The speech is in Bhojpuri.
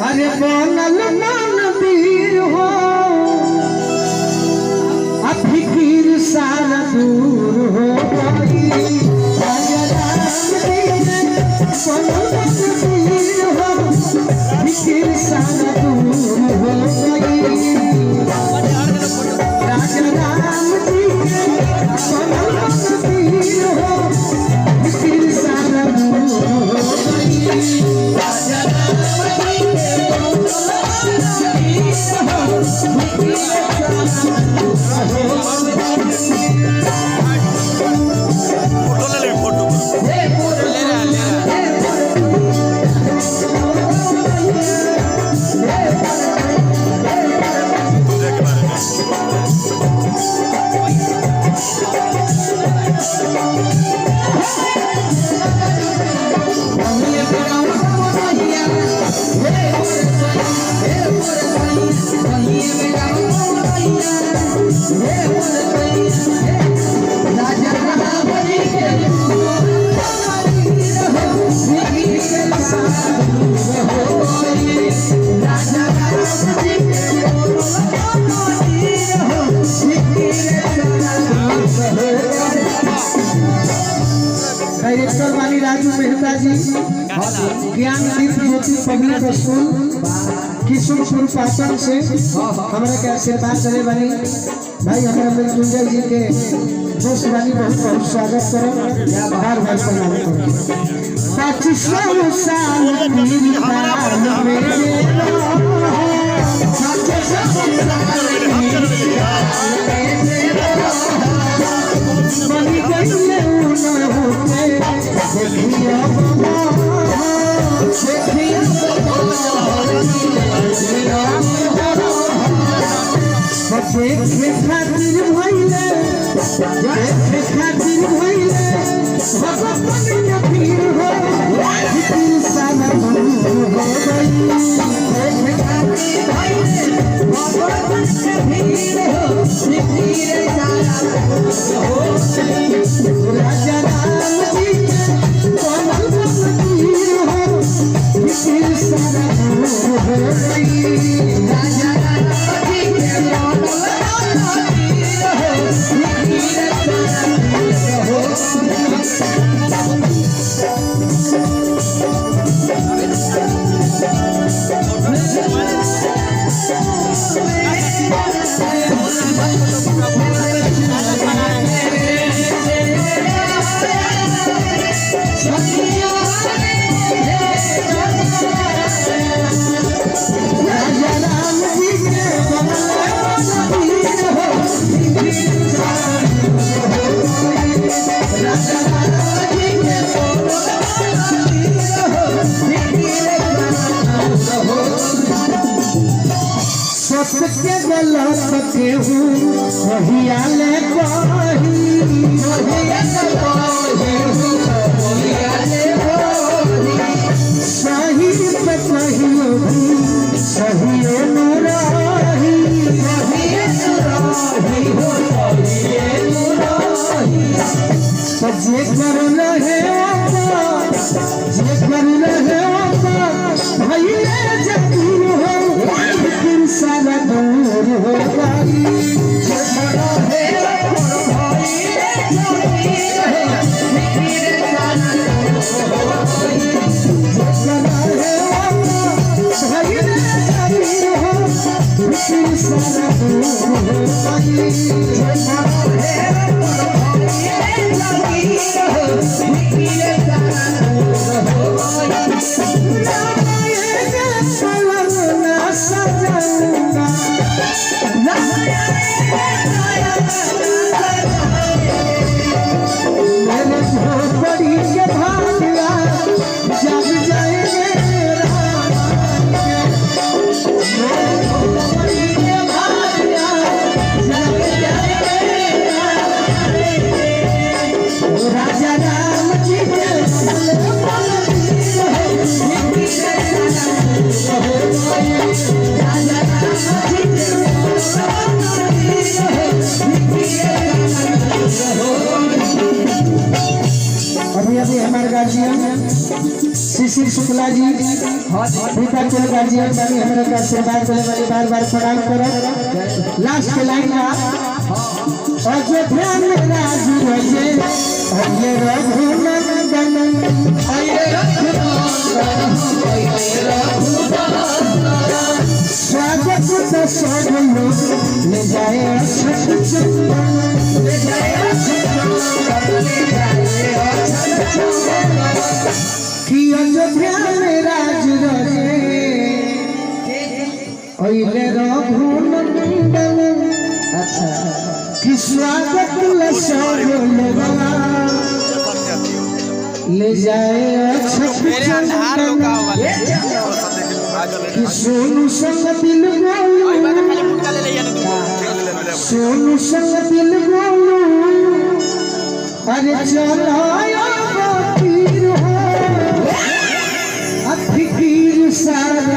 अरे बनल मन वीर हो फिकीर सारा दूर हो गई फिकीर सारा दूर हो गई राजा राम जी वीर हो फिकीर सारा दूर हो गई राजा राम डायरेक्टर वाली राजू मेहता जी ज्ञान दीप ज्योति पब्लिक स्कूल किशोरपुर पाटन से हमारे के आशीर्वाद करे वाली भाई हमारे मृत्युंजय जी के दोस्त वाली बहुत बहुत स्वागत करो बार बार प्रणाम करो 25 साल खातिर भइले फिर हो सारा राजा राम जी सारा राजा सत्य गलत के हूँ सहियाले सही पे कहियो सहिए नुराही जे कर रहे भैया जरूर हो सारा दूर हो गई सारा अभी हमारे गार्जियन शिशिर शुक्ला जी पिता के गार्जियन बनी हमरा का आशीर्वाद देले वाली बार-बार प्रणाम करो। लास्ट के लाइन का अयोध्या में राज रजे अये रघुनंदन अये रघुनंदन स्वागत से सब लोग ले जाए अक्षत चंदन ले जाए कि अयोध्या में राज रजे अये रघुनंदन। अच्छा कि स्वागत सब लोग ले जाए अक्षत चंदन कि सोनू संग दिल बोलू सोनू संग दिल बोलू अरे चलो फिकीर सारा